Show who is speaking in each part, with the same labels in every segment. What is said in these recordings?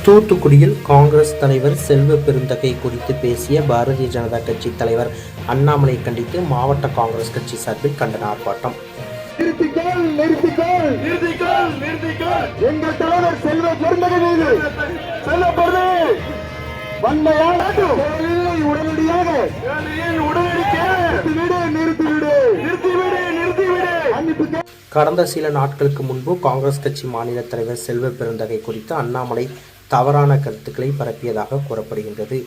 Speaker 1: தூத்துக்குடியில் காங்கிரஸ் தலைவர் செல்வ பெருந்தகை குறித்து பேசிய பாரதிய ஜனதா கட்சி தலைவர் அண்ணாமலை கண்டித்து மாவட்ட காங்கிரஸ் கட்சி சார்பில் கண்டன ஆர்ப்பாட்டம்.
Speaker 2: எங்கள் தலைவர் செல்வ பெருந்தகை மீது உடனடியாக
Speaker 1: கடந்த சில நாட்களுக்கு முன்பு காங்கிரஸ் கட்சி மாநில தலைவர் செல்வ பெருந்தகை குறித்து அண்ணாமலை தவறான கருத்துக்களை பரப்பியதாக கூறப்படுகின்றது.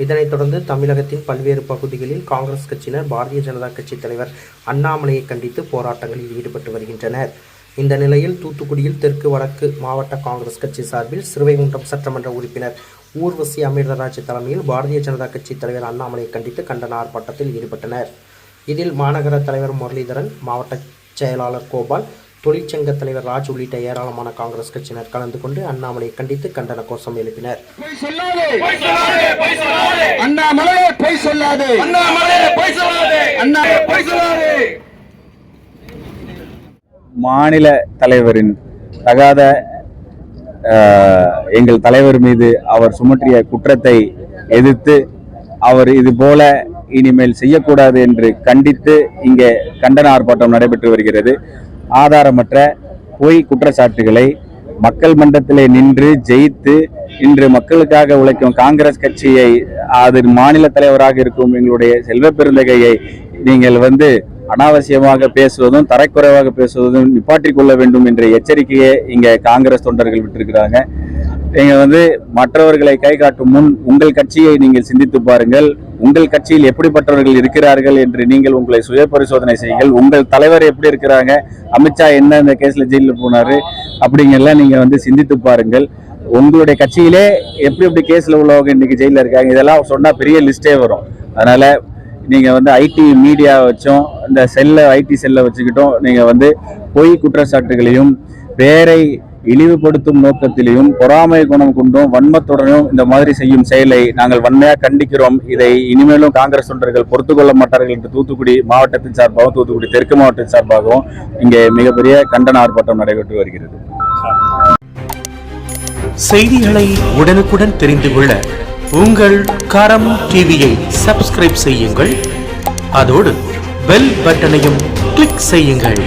Speaker 1: இதனைத் தொடர்ந்து தமிழகத்தின் பல்வேறு பகுதிகளில் காங்கிரஸ் கட்சியினர் பாரதிய ஜனதா கட்சி தலைவர் அண்ணாமலையை கண்டித்து போராட்டங்களில் ஈடுபட்டு வருகின்றனர். இந்த நிலையில் தூத்துக்குடியில் தெற்கு வடக்கு மாவட்ட காங்கிரஸ் கட்சி சார்பில் சிறுவைகுண்டம் சட்டமன்ற உறுப்பினர் ஊர்வசி அமிர்தராஜ் தலைமையில் பாரதிய ஜனதா கட்சி தலைவர் அண்ணாமலையை கண்டித்து கண்டன ஆர்ப்பாட்டத்தில் ஈடுபட்டனர். இதில் மாநகர தலைவர் முரளிதரன், மாவட்ட செயலாளர் கோபால், தொழிற்சங்க தலைவர் ராஜ் உள்ளிட்ட ஏராளமான காங்கிரஸ் கட்சியினர் கலந்து கொண்டு அண்ணாமலையை கண்டித்து கண்டன கோஷம் எழுப்பினர்.
Speaker 3: மாநில தலைவரின் தகாத எங்கள் தலைவர் மீது அவர் சுமற்றிய குற்றத்தை எதிர்த்து அவர் இது போல இனிமேல் செய்யக்கூடாது என்று கண்டித்து இங்கே கண்டன ஆர்ப்பாட்டம் நடைபெற்று வருகிறது. ஆதாரமற்ற பொய் குற்றச்சாட்டுகளை மக்கள் மன்றத்திலே நின்று ஜெயித்து இன்று மக்களுக்காக உழைக்கும் காங்கிரஸ் கட்சியை, அதன் மாநில தலைவராக இருக்கும் எங்களுடைய செல்வ பெருந்தகையை நீங்கள் அனாவசியமாக பேசுவதும் தரக்குறைவாக பேசுவதும் நிப்பாற்றிக் கொள்ள வேண்டும் என்ற எச்சரிக்கையை இங்கே காங்கிரஸ் தொண்டர்கள் விட்டிருக்கிறாங்க. நீங்க மற்றவர்களை கை காட்டும் முன் உங்கள் கட்சியை நீங்கள் சிந்தித்து பாருங்கள். உங்கள் கட்சியில் எப்படிப்பட்டவர்கள் இருக்கிறார்கள் என்று நீங்கள் உங்களை சுய பரிசோதனை செய்யுங்கள். உங்கள் தலைவர் எப்படி இருக்கிறாங்க, அமித்ஷா என்ன இந்த கேஸ்ல ஜெயிலில் போனாரு அப்படிங்கெல்லாம் நீங்க சிந்தித்து பாருங்கள். உங்களுடைய கட்சியிலே எப்படி கேஸ்ல உள்ளவங்க இன்னைக்கு ஜெயில இருக்காங்க, இதெல்லாம் சொன்னா பெரிய லிஸ்டே வரும். அதனால நீங்க ஐடி மீடியா வச்சும் இந்த ஐடி செல்லை வச்சுக்கிட்டும் நீங்க பொய் குற்றச்சாட்டுகளையும் பேரை இழிவுபடுத்தும் நோக்கத்திலையும் பொறாமை குணம் கொண்டும் வன்மத்துடனும் இந்த மாதிரி செய்யும் செயலை நாங்கள் வன்மையாக கண்டிக்கிறோம். இதை இனிமேலும் காங்கிரஸ் தொண்டர்கள் பொறுத்து கொள்ள மாட்டார்கள் என்று தூத்துக்குடி மாவட்டத்தின் சார்பாகவும் தூத்துக்குடி தெற்கு மாவட்டத்தின் சார்பாகவும் இங்கே மிகப்பெரிய கண்டன ஆர்ப்பாட்டம் நடைபெற்று வருகிறது.
Speaker 4: செய்திகளை உடனுக்குடன் தெரிந்து கொள்ள உங்கள் கரம் டிவியை சப்ஸ்கிரைப் செய்யுங்கள். அதோடு பெல் பட்டனையும் கிளிக் செய்யுங்கள்.